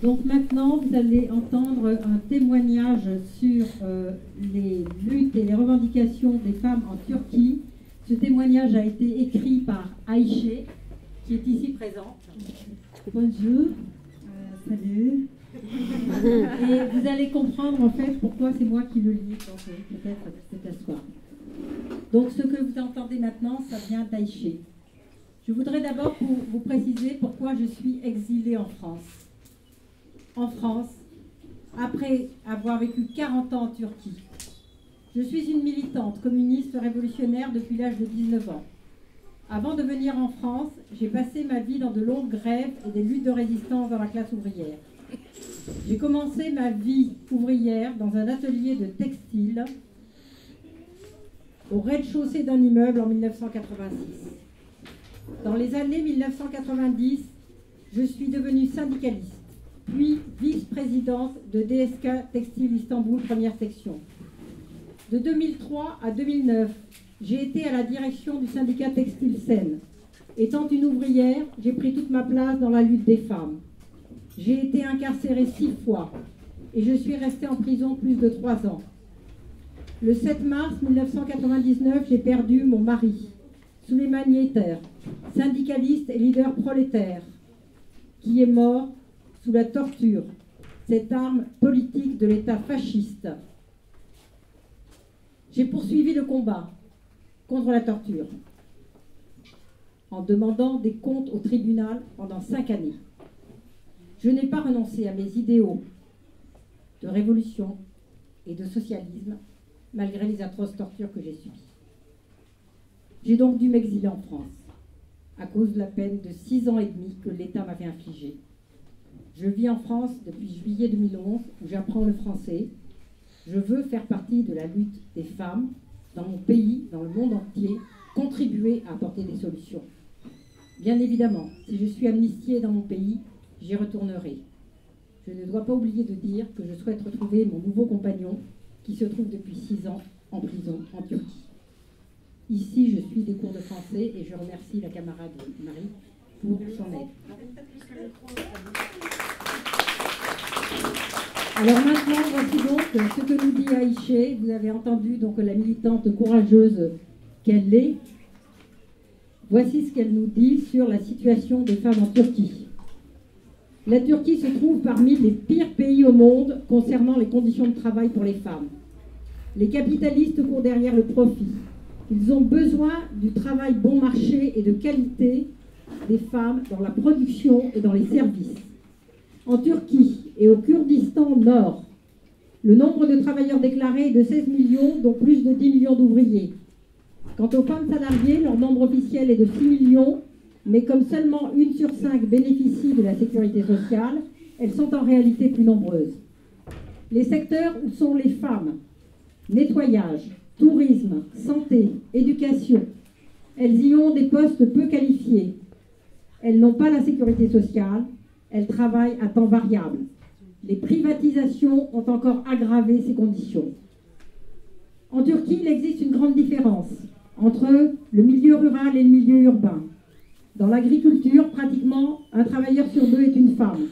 Donc maintenant, vous allez entendre un témoignage sur les luttes et les revendications des femmes en Turquie. Ce témoignage a été écrit par Ayşe, qui est ici présente. Bonjour, salut. Et vous allez comprendre en fait pourquoi c'est moi qui le lis, donc peut-être c'est asseoir. Donc ce que vous entendez maintenant, ça vient d'Ayşe. Je voudrais d'abord vous préciser pourquoi je suis exilée en France. En France, après avoir vécu 40 ans en Turquie. Je suis une militante communiste révolutionnaire depuis l'âge de 19 ans. Avant de venir en France, j'ai passé ma vie dans de longues grèves et des luttes de résistance dans la classe ouvrière. J'ai commencé ma vie ouvrière dans un atelier de textile au rez-de-chaussée d'un immeuble en 1986. Dans les années 1990, je suis devenue syndicaliste, puis vice-présidente de DSK Textile Istanbul, première section. De 2003 à 2009, j'ai été à la direction du syndicat Textile Seine. Étant une ouvrière, j'ai pris toute ma place dans la lutte des femmes. J'ai été incarcérée 6 fois et je suis restée en prison plus de 3 ans. Le 7 mars 1999, j'ai perdu mon mari, Süleyman Yeter, syndicaliste et leader prolétaire, qui est mort sous la torture, cette arme politique de l'État fasciste. J'ai poursuivi le combat contre la torture en demandant des comptes au tribunal pendant 5 années. Je n'ai pas renoncé à mes idéaux de révolution et de socialisme malgré les atroces tortures que j'ai subies. J'ai donc dû m'exiler en France à cause de la peine de 6 ans et demi que l'État m'avait infligée. Je vis en France depuis juillet 2011 où j'apprends le français. Je veux faire partie de la lutte des femmes dans mon pays, dans le monde entier, contribuer à apporter des solutions. Bien évidemment, si je suis amnistiée dans mon pays, j'y retournerai. Je ne dois pas oublier de dire que je souhaite retrouver mon nouveau compagnon qui se trouve depuis 6 ans en prison en Turquie. Ici, je suis des cours de français et je remercie la camarade Marie pour son aide. Alors maintenant, voici donc ce que nous dit Ayşe. Vous avez entendu donc la militante courageuse qu'elle est. Voici ce qu'elle nous dit sur la situation des femmes en Turquie. La Turquie se trouve parmi les pires pays au monde concernant les conditions de travail pour les femmes. Les capitalistes courent derrière le profit. Ils ont besoin du travail bon marché et de qualité des femmes dans la production et dans les services. En Turquie et au Kurdistan Nord, le nombre de travailleurs déclarés est de 16 millions, dont plus de 10 millions d'ouvriers. Quant aux femmes salariées, leur nombre officiel est de 6 millions, mais comme seulement 1 sur 5 bénéficie de la sécurité sociale, elles sont en réalité plus nombreuses. Les secteurs où sont les femmes, nettoyage, tourisme, santé, éducation, elles y ont des postes peu qualifiés. Elles n'ont pas la sécurité sociale, elles travaillent à temps variable. Les privatisations ont encore aggravé ces conditions. En Turquie, il existe une grande différence entre le milieu rural et le milieu urbain. Dans l'agriculture, pratiquement un travailleur sur 2 est une femme,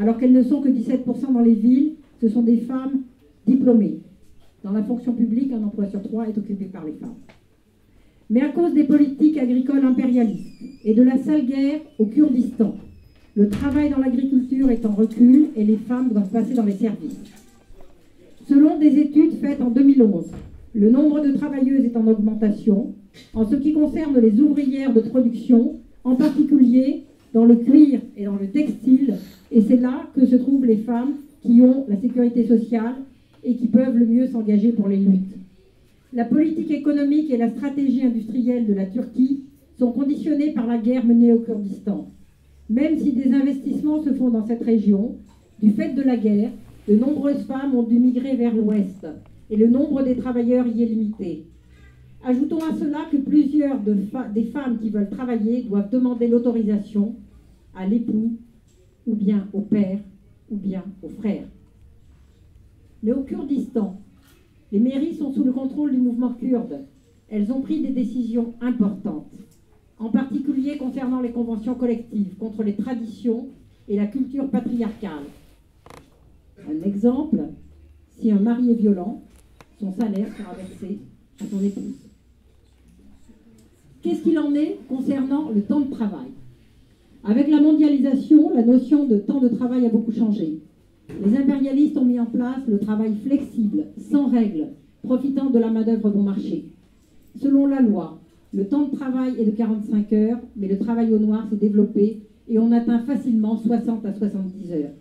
alors qu'elles ne sont que 17% dans les villes, ce sont des femmes diplômées. Dans la fonction publique, un emploi sur 3 est occupé par les femmes. Mais à cause des politiques agricoles impérialistes et de la sale guerre au Kurdistan, le travail dans l'agriculture est en recul et les femmes doivent passer dans les services. Selon des études faites en 2011, le nombre de travailleuses est en augmentation en ce qui concerne les ouvrières de production, en particulier dans le cuir et dans le textile, et c'est là que se trouvent les femmes qui ont la sécurité sociale et qui peuvent le mieux s'engager pour les luttes. La politique économique et la stratégie industrielle de la Turquie sont conditionnées par la guerre menée au Kurdistan. Même si des investissements se font dans cette région, du fait de la guerre, de nombreuses femmes ont dû migrer vers l'ouest et le nombre des travailleurs y est limité. Ajoutons à cela que plusieurs des femmes qui veulent travailler doivent demander l'autorisation à l'époux, ou bien au père, ou bien au frère. Mais au Kurdistan, les mairies sont sous le contrôle du mouvement kurde. Elles ont pris des décisions importantes, en particulier concernant les conventions collectives contre les traditions et la culture patriarcale. Un exemple, si un mari est violent, son salaire sera versé à son épouse. Qu'est-ce qu'il en est concernant le temps de travail? Avec la mondialisation, la notion de temps de travail a beaucoup changé. Les impérialistes ont mis en place le travail flexible, sans règles, profitant de la main-d'œuvre bon marché. Selon la loi, le temps de travail est de 45 heures, mais le travail au noir s'est développé et on atteint facilement 60 à 70 heures.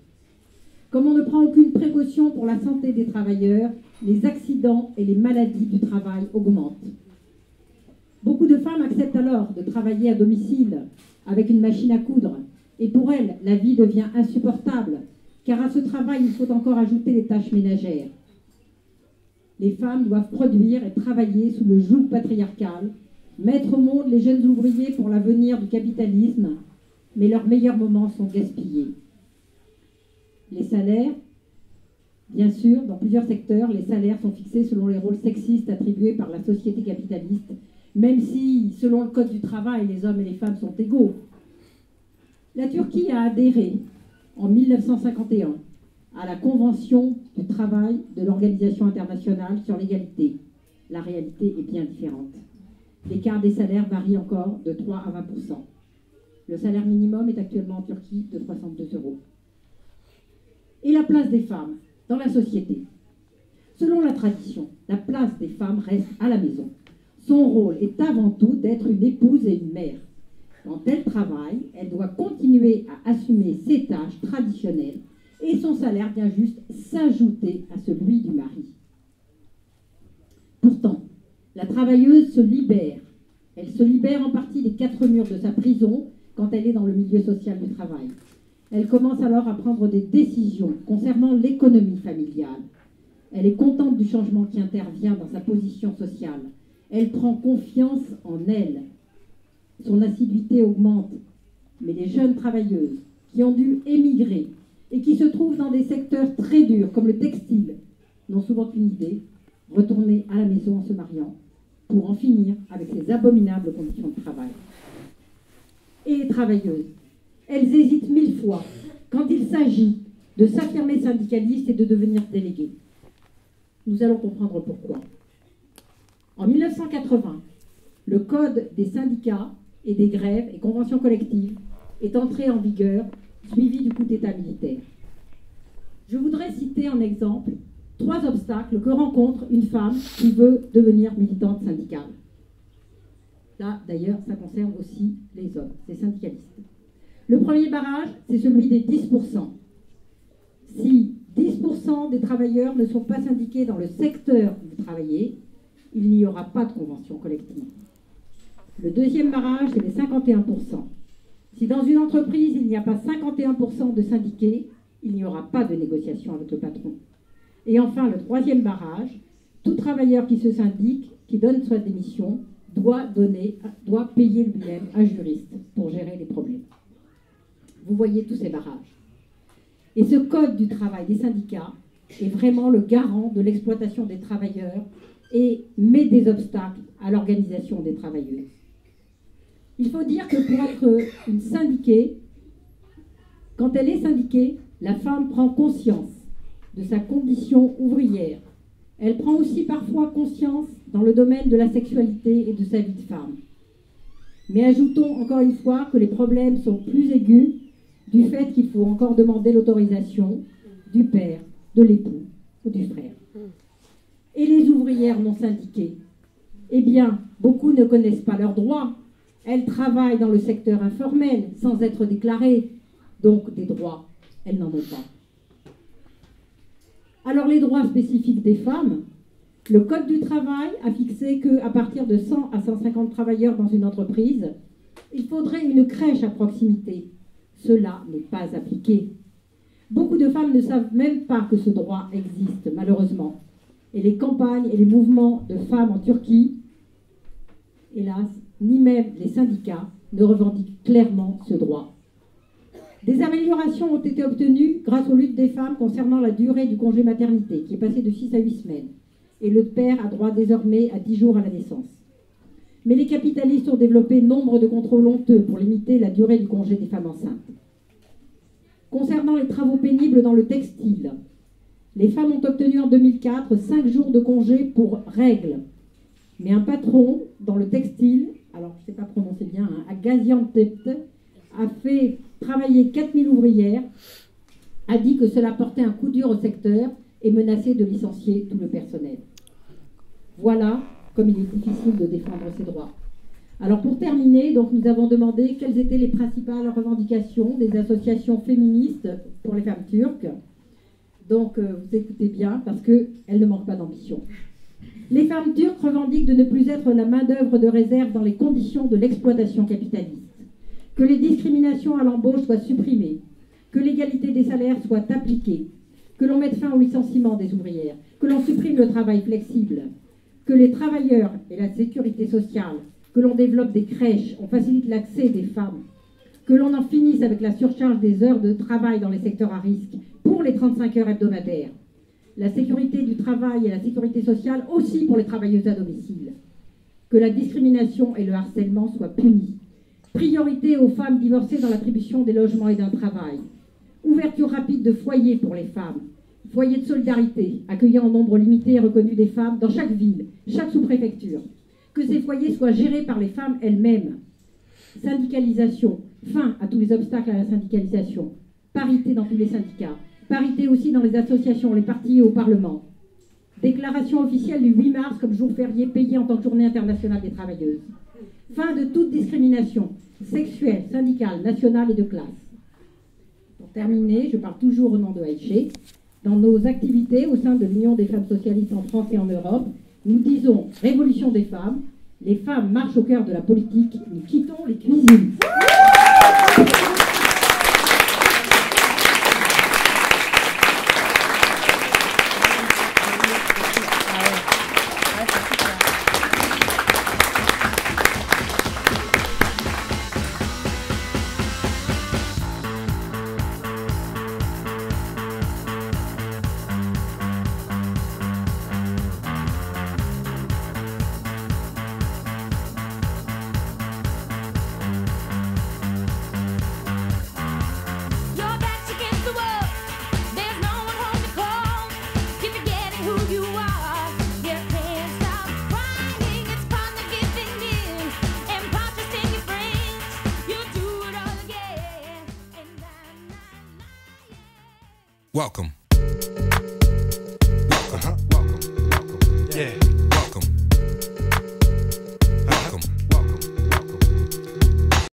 Comme on ne prend aucune précaution pour la santé des travailleurs, les accidents et les maladies du travail augmentent. Beaucoup de femmes acceptent alors de travailler à domicile avec une machine à coudre. Et pour elles, la vie devient insupportable, car à ce travail, il faut encore ajouter les tâches ménagères. Les femmes doivent produire et travailler sous le joug patriarcal, mettre au monde les jeunes ouvriers pour l'avenir du capitalisme, mais leurs meilleurs moments sont gaspillés. Les salaires, bien sûr, dans plusieurs secteurs, les salaires sont fixés selon les rôles sexistes attribués par la société capitaliste, même si, selon le Code du travail, les hommes et les femmes sont égaux. La Turquie a adhéré en 1951 à la Convention du travail de l'Organisation internationale sur l'égalité. La réalité est bien différente. L'écart des salaires varie encore de 3 à 20%. Le salaire minimum est actuellement en Turquie de 62 €. Et la place des femmes dans la société. Selon la tradition, la place des femmes reste à la maison. Son rôle est avant tout d'être une épouse et une mère. Quand elle travaille, elle doit continuer à assumer ses tâches traditionnelles et son salaire vient juste s'ajouter à celui du mari. Pourtant, la travailleuse se libère. Elle se libère en partie des 4 murs de sa prison quand elle est dans le milieu social du travail. Elle commence alors à prendre des décisions concernant l'économie familiale. Elle est contente du changement qui intervient dans sa position sociale. Elle prend confiance en elle. Son assiduité augmente. Mais les jeunes travailleuses qui ont dû émigrer et qui se trouvent dans des secteurs très durs comme le textile n'ont souvent qu'une idée, retourner à la maison en se mariant pour en finir avec ces abominables conditions de travail. Et les travailleuses, elles hésitent 1000 fois quand il s'agit de s'affirmer syndicaliste et de devenir déléguée. Nous allons comprendre pourquoi. En 1980, le Code des syndicats et des grèves et conventions collectives est entré en vigueur, suivi du coup d'État militaire. Je voudrais citer en exemple 3 obstacles que rencontre une femme qui veut devenir militante syndicale. Là, d'ailleurs, ça concerne aussi les hommes, les syndicalistes. Le premier barrage, c'est celui des 10%. Si 10% des travailleurs ne sont pas syndiqués dans le secteur où vous travaillez, il n'y aura pas de convention collective. Le deuxième barrage, c'est les 51%. Si dans une entreprise, il n'y a pas 51% de syndiqués, il n'y aura pas de négociation avec le patron. Et enfin, le troisième barrage, tout travailleur qui se syndique, qui donne sa démission, doit payer lui-même un juriste pour gérer les problèmes. Vous voyez tous ces barrages. Et ce code du travail des syndicats est vraiment le garant de l'exploitation des travailleurs et met des obstacles à l'organisation des travailleuses. Il faut dire que pour être une syndiquée, quand elle est syndiquée, la femme prend conscience de sa condition ouvrière. Elle prend aussi parfois conscience dans le domaine de la sexualité et de sa vie de femme. Mais ajoutons encore une fois que les problèmes sont plus aigus du fait qu'il faut encore demander l'autorisation du père, de l'époux ou du frère. Et les ouvrières non syndiquées, eh bien, beaucoup ne connaissent pas leurs droits. Elles travaillent dans le secteur informel sans être déclarées, donc des droits, elles n'en ont pas. Alors les droits spécifiques des femmes, le Code du travail a fixé qu'à partir de 100 à 150 travailleurs dans une entreprise, il faudrait une crèche à proximité. Cela n'est pas appliqué. Beaucoup de femmes ne savent même pas que ce droit existe, malheureusement. Et les campagnes et les mouvements de femmes en Turquie hélas, ni même les syndicats ne revendiquent clairement ce droit. Des améliorations ont été obtenues grâce aux luttes des femmes concernant la durée du congé maternité, qui est passé de 6 à 8 semaines, et le père a droit désormais à 10 jours à la naissance. Mais les capitalistes ont développé nombre de contrôles honteux pour limiter la durée du congé des femmes enceintes. Concernant les travaux pénibles dans le textile, les femmes ont obtenu en 2004 5 jours de congé pour règles. Mais un patron dans le textile, alors je ne sais pas prononcer bien, à Gaziantep, a fait travailler 4000 ouvrières, a dit que cela portait un coup dur au secteur et menaçait de licencier tout le personnel. Voilà comme il est difficile de défendre ses droits. Alors pour terminer, donc, nous avons demandé quelles étaient les principales revendications des associations féministes pour les femmes turques. Donc vous écoutez bien parce qu'elles ne manquent pas d'ambition. Les femmes turques revendiquent de ne plus être la main-d'œuvre de réserve dans les conditions de l'exploitation capitaliste, que les discriminations à l'embauche soient supprimées, que l'égalité des salaires soit appliquée, que l'on mette fin au licenciement des ouvrières, que l'on supprime le travail flexible, que les travailleurs et la sécurité sociale, que l'on développe des crèches, on facilite l'accès des femmes, que l'on en finisse avec la surcharge des heures de travail dans les secteurs à risque pour les 35 heures hebdomadaires, la sécurité du travail et la sécurité sociale aussi pour les travailleuses à domicile, que la discrimination et le harcèlement soient punis, priorité aux femmes divorcées dans l'attribution des logements et d'un travail, ouverture rapide de foyers pour les femmes, foyers de solidarité accueillant en nombre limité et reconnu des femmes dans chaque ville, chaque sous-préfecture, que ces foyers soient gérés par les femmes elles-mêmes, syndicalisation, fin à tous les obstacles à la syndicalisation, parité dans tous les syndicats, parité aussi dans les associations, les partis et au Parlement. Déclaration officielle du 8 mars comme jour férié payé en tant que journée internationale des travailleuses. Fin de toute discrimination sexuelle, syndicale, nationale et de classe. Pour terminer, je parle toujours au nom de Aïché. Dans nos activités au sein de l'Union des femmes socialistes en France et en Europe, nous disons révolution des femmes, les femmes marchent au cœur de la politique, nous quittons les cuisines. Welcome. Welcome. Welcome. Yeah.